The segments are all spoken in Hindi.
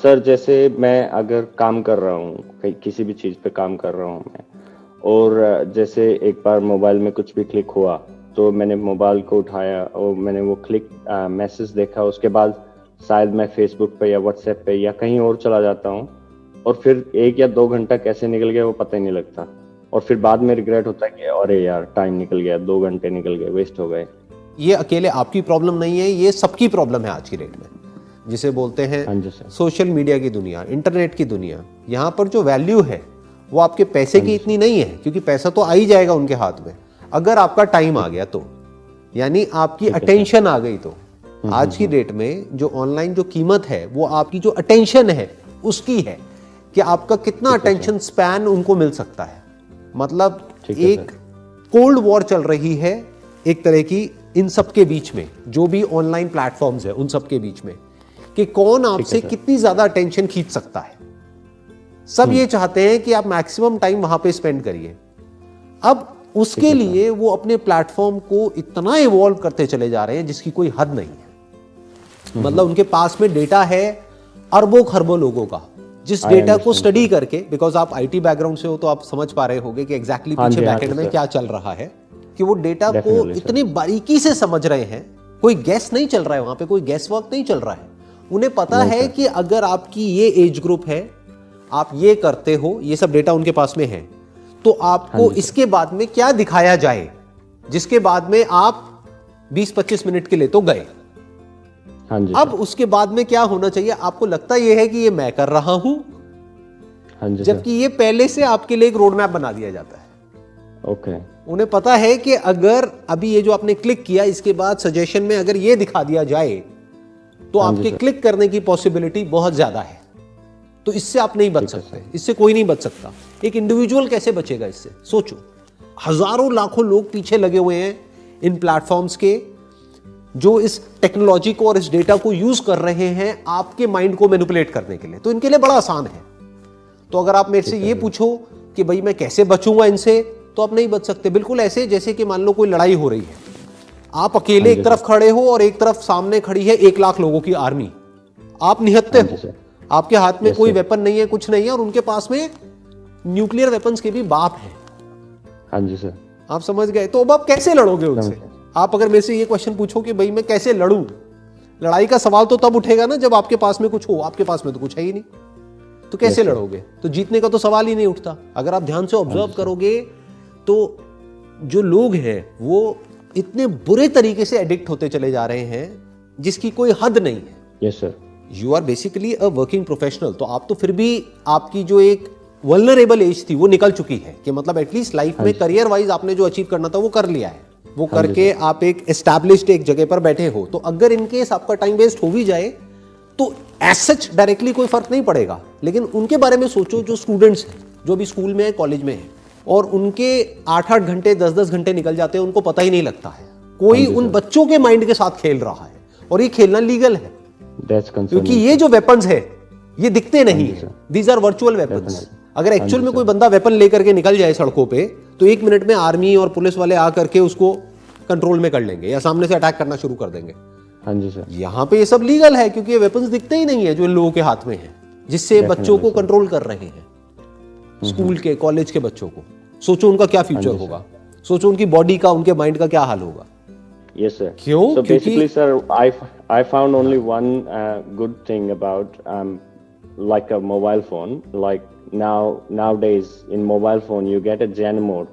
सर जैसे मैं अगर काम कर रहा हूँ, किसी भी चीज़ पे काम कर रहा हूँ मैं, और जैसे एक बार मोबाइल में कुछ भी क्लिक हुआ, तो मैंने मोबाइल को उठाया और मैंने वो क्लिक मैसेज देखा, उसके बाद शायद मैं फेसबुक पे या व्हाट्सएप पे या कहीं और चला जाता हूँ, और फिर 1 या 2 घंटा कैसे निकल गया वो पता ही नहीं लगता, और फिर बाद में रिग्रेट होता है कि अरे यार टाइम निकल गया, 2 घंटे निकल गए, वेस्ट हो गए। ये अकेले आपकी प्रॉब्लम नहीं है, ये सबकी प्रॉब्लम है आज की डेट में, जिसे बोलते हैं हाँ जी सर। सोशल मीडिया की दुनिया, इंटरनेट की दुनिया। यहाँ पर जो वैल्यू है वो आपके पैसे की इतनी नहीं है, क्योंकि पैसा तो आ ही जाएगा उनके हाथ में, अगर आपका टाइम आ गया तो, यानी आपकी अटेंशन आ गई तो। आज की डेट में जो ऑनलाइन जो कीमत है वो आपकी जो अटेंशन है उसकी है, कि आपका कितना अटेंशन स्पैन उनको मिल सकता है। मतलब एक कोल्ड वॉर चल रही है एक तरह की इन सब के बीच में, जो भी ऑनलाइन प्लेटफॉर्म्स है उन सब के बीच में, कि कौन आपसे कितनी ज्यादा अटेंशन खींच सकता है। सब ये चाहते हैं कि आप मैक्सिमम टाइम वहां पे स्पेंड करिए। अब उसके लिए वो अपने प्लेटफॉर्म को इतना इवॉल्व करते चले जा रहे हैं जिसकी कोई हद नहीं है। मतलब उनके पास में डेटा है अरबों खरबों लोगों का, जिस डेटा को स्टडी करके, बिकॉज आप आईटी बैकग्राउंड से हो तो आप समझ पा रहे होंगे कि एग्जैक्टली पीछे बैकएंड में क्या चल रहा है, कि वो डेटा को इतनी बारीकी से समझ रहे हैं। कोई गैस नहीं चल रहा है वहां पे, कोई गैस वर्क नहीं चल रहा है। उन्हें पता है कि अगर आपकी ये एज ग्रुप है, आप ये करते हो, ये सब डेटा उनके पास में है, तो आपको इसके बाद में क्या दिखाया जाए, जिसके बाद में आप 20-25 मिनट के लिए तो गए। अब उसके बाद में क्या होना चाहिए, आपको लगता यह है कि ये मैं कर रहा हूं, जबकि ये पहले से आपके लिए एक रोड मैप बना दिया जाता है। ओके। उन्हें पता है कि अगर अभी ये जो आपने क्लिक किया, इसके बाद सजेशन में अगर ये दिखा दिया जाए तो आपके क्लिक करने की पॉसिबिलिटी बहुत ज्यादा है। तो इससे आप नहीं बच सकते, इससे कोई नहीं बच सकता। एक इंडिविजुअल कैसे बचेगा इससे, सोचो। हजारों लाखों लोग पीछे लगे हुए हैं इन प्लेटफॉर्म्स के, जो इस टेक्नोलॉजी को और इस डेटा को यूज कर रहे हैं आपके माइंड को मैनिपुलेट करने के लिए। तो इनके लिए बड़ा आसान है। तो अगर आप मेरे से ये पूछो कि भाई मैं कैसे बचूंगा इनसे, तो आप नहीं बच सकते। बिल्कुल ऐसे जैसे कि मान लो कोई लड़ाई हो रही है, आप अकेले एक तरफ खड़े हो और एक तरफ सामने खड़ी है 1 लाख लोगों की आर्मी। आप निहत्ते हो, आपके हाथ में कोई वेपन नहीं है, कुछ नहीं है, और उनके पास में न्यूक्लियर वेपन्स के भी बाप है। हाँ जी सर। आप समझ गए। तो अब आप कैसे लड़ोगे उनसे? आप अगर मेरे से ये क्वेश्चन पूछो कि भाई मैं कैसे लड़ूं, लड़ाई का सवाल तो तब उठेगा ना जब आपके पास में कुछ हो। आपके पास में तो कुछ है ही नहीं, तो कैसे लड़ोगे? तो जीतने का तो सवाल ही नहीं उठता। अगर आप ध्यान से ऑब्जर्व करोगे तो जो लोग हैं वो इतने बुरे तरीके से एडिक्ट होते चले जा रहे हैं जिसकी कोई हद नहीं है। Yes sir. You are basically a working professional, तो आप तो फिर भी आपकी जो एक वल्नरेबल एज थी वो निकल चुकी है, कि मतलब एटलीस्ट लाइफ में करियर वाइज आपने जो अचीव करना था वो कर लिया है। वो करके आप एक एस्टैब्लिश्ड एक जगह पर बैठे हो। तो अगर इनकेस आपका टाइम वेस्ट हो भी जाए तो एज सच डायरेक्टली कोई फर्क नहीं पड़ेगा। लेकिन उनके बारे में सोचो जो स्टूडेंट्स हैं, जो अभी स्कूल में है, कॉलेज में है, और उनके 8-8 घंटे 10-10 घंटे निकल जाते हैं, उनको पता ही नहीं लगता है। कोई उन बच्चों के माइंड के साथ खेल रहा है, और ये खेलना लीगल है, क्योंकि ये जो वेपन्स है ये दिखते नहीं है। These are virtual weapons. अगर एक्चुअल में कोई बंदा वेपन लेकर के निकल जाए सड़कों पे, तो 1 मिनट में आर्मी और पुलिस वाले आकर के उसको कंट्रोल में कर लेंगे या सामने से अटैक करना शुरू कर देंगे। हाँ जी सर। यहाँ पे ये सब लीगल है, क्योंकि ये वेपन्स दिखते ही नहीं है जो इन लोगों के हाथ में है, जिससे बच्चों को कंट्रोल कर रहे हैं, स्कूल के, कॉलेज के बच्चों को। सोचो उनका क्या फ्यूचर होगा, सोचो उनकी बॉडी का, उनके माइंड का क्या हाल होगा। Yes sir. क्यों? So basically sir, I found only one good thing about like a mobile phone. Like nowadays in mobile phone you get a Zen mode.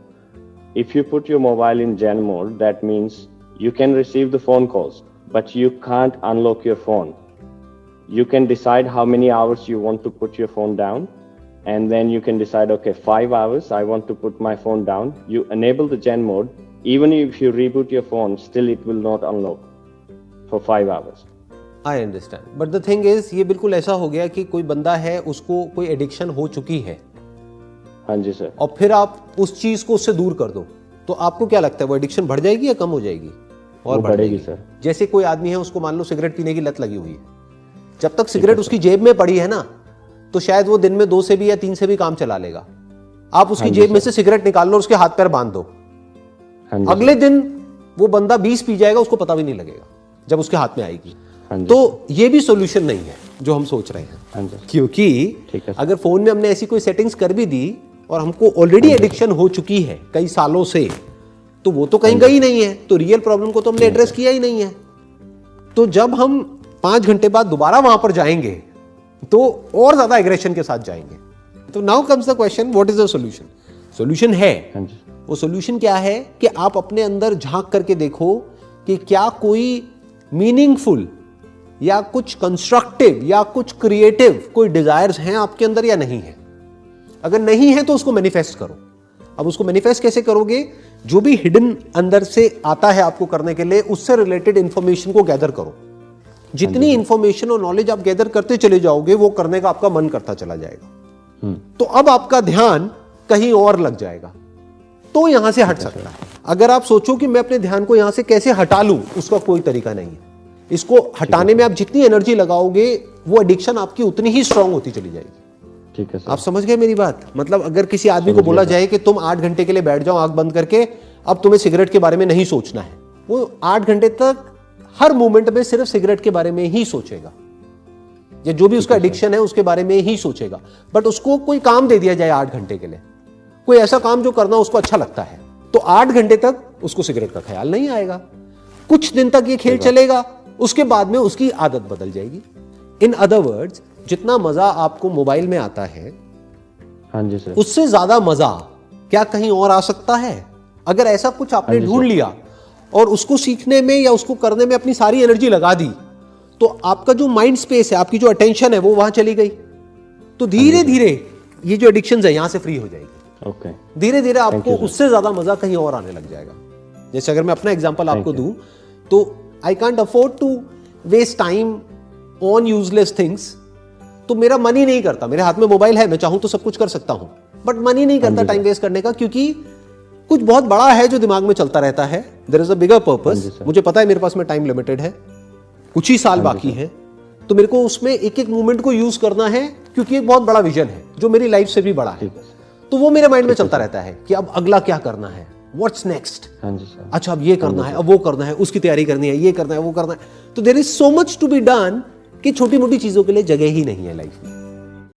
If you put your mobile in Zen mode, that means you can receive the phone calls, but you can't unlock your phone. You can decide how many hours you want to put your phone down, and then you can decide, okay, 5 hours I want to put my phone down. You enable the Zen mode. Even if you reboot your phone, still it will not unlock for 5 hours. I understand. But the thing is, ये बिल्कुल ऐसा हो गया कि कोई बंदा है, उसको कोई एडिक्शन हो चुकी है। हाँ जी सर। और फिर आप उस चीज को उससे दूर कर दो, तो आपको क्या लगता है वो एडिक्शन बढ़ जाएगी या कम हो जाएगी? और बढ़ेगी सर। जैसे कोई आदमी है, उसको मान लो सिगरेट पीने की लत लगी हुई है। जब तक सिगरेट उसकी जेब में पड़ी है ना, तो शायद वो दिन में 2 से भी या 3 से भी काम चला लेगा। आप उसकी जेब में से सिगरेट निकाल लो, उसके हाथ पैर बांध दो, अगले दिन वो बंदा 20 पी जाएगा, उसको पता भी नहीं लगेगा जब उसके हाथ में आएगी। तो ये भी सॉल्यूशन नहीं है। जो हम सोच रहे हैं। हाँ जी। क्योंकि ठीक है। अगर फोन में हमने ऐसी कोई सेटिंग्स कर भी दी और हमको ऑलरेडी एडिक्शन हो चुकी है कई सालों से, तो वो तो कहीं गई नहीं है, तो रियल प्रॉब्लम को तो हमने एड्रेस किया ही नहीं है। तो जब हम 5 घंटे बाद दोबारा वहां पर जाएंगे तो और ज्यादा एग्रेशन के साथ जाएंगे। तो now comes the question, what is the solution? Solution है, हाँ जी। वो सॉल्यूशन क्या है कि आप अपने अंदर झांक करके देखो कि क्या कोई मीनिंगफुल या कुछ कंस्ट्रक्टिव या कुछ क्रिएटिव कोई डिजायर्स हैं आपके अंदर या नहीं है। अगर नहीं है तो उसको मैनिफेस्ट करो। अब उसको मैनिफेस्ट कैसे करोगे? जो भी हिडन अंदर से आता है आपको करने के लिए, उससे रिलेटेड इंफॉर्मेशन को गैदर करो। जितनी इंफॉर्मेशन और नॉलेज आप गैदर करते चले जाओगे, वो करने का आपका मन करता चला जाएगा। तो अब आपका ध्यान कहीं और लग जाएगा, तो यहां से हट सकता है। अगर आप सोचो कि मैं अपने ध्यान को यहां से कैसे हटा लूं, उसका कोई तरीका नहीं है। इसको हटाने में आप जितनी एनर्जी लगाओगे, वो एडिक्शन आपकी उतनी ही स्ट्रांग होती चली जाएगी। ठीक है सर। आप समझ गए मेरी बात? मतलब अगर किसी आदमी को बोला जाए कि तुम 8 घंटे के लिए बैठ जाओ आंख बंद करके, अब तुम्हें सिगरेट के बारे में नहीं सोचना है, वो 8 घंटे तक हर मोमेंट में सिर्फ सिगरेट के बारे में ही सोचेगा, या जो भी उसका एडिक्शन है उसके बारे में ही सोचेगा। बट उसको कोई काम दे दिया जाए 8 घंटे के लिए, कोई ऐसा काम जो करना उसको अच्छा लगता है, तो 8 घंटे तक उसको सिगरेट का ख्याल नहीं आएगा। कुछ दिन तक ये खेल चलेगा, उसके बाद में उसकी आदत बदल जाएगी। इन अदर वर्ड्स, जितना मजा आपको मोबाइल में आता है, हाँ जी सर, उससे ज्यादा मजा क्या कहीं और आ सकता है? अगर ऐसा कुछ आपने ढूंढ लिया और उसको सीखने में या उसको करने में अपनी सारी एनर्जी लगा दी, तो आपका जो माइंड स्पेस है, आपकी जो अटेंशन है, वो वहां चली गई। तो धीरे धीरे ये जो एडिक्शन है यहां से फ्री हो जाएगी। ओके। धीरे धीरे आपको उससे ज्यादा मजा कहीं और आने लग जाएगा। जैसे अगर मैं अपना एग्जांपल आपको दूं, तो I can't afford to waste time on useless things. तो मेरा मन ही नहीं करता, मेरे हाथ में मोबाइल है, मैं चाहूं तो सब कुछ कर सकता हूं, बट मन ही नहीं करता टाइम वेस्ट करने का, क्योंकि कुछ बहुत बड़ा है जो दिमाग में चलता रहता है। There is a bigger purpose. मुझे पता है मेरे पास में टाइम लिमिटेड है, कुछ ही साल बाकी है, तो मेरे को उसमें एक एक मोमेंट को यूज करना है, क्योंकि एक बहुत बड़ा विजन है जो मेरी लाइफ से भी बड़ा है। तो वो मेरे माइंड में चलता रहता है कि अब अगला क्या करना है, व्हाट्स नेक्स्ट। अच्छा, अब ये करना है, अब वो करना है, उसकी तैयारी करनी है, ये करना है, वो करना है। तो there is so much to be done कि छोटी मोटी चीजों के लिए जगह ही नहीं है लाइफ में।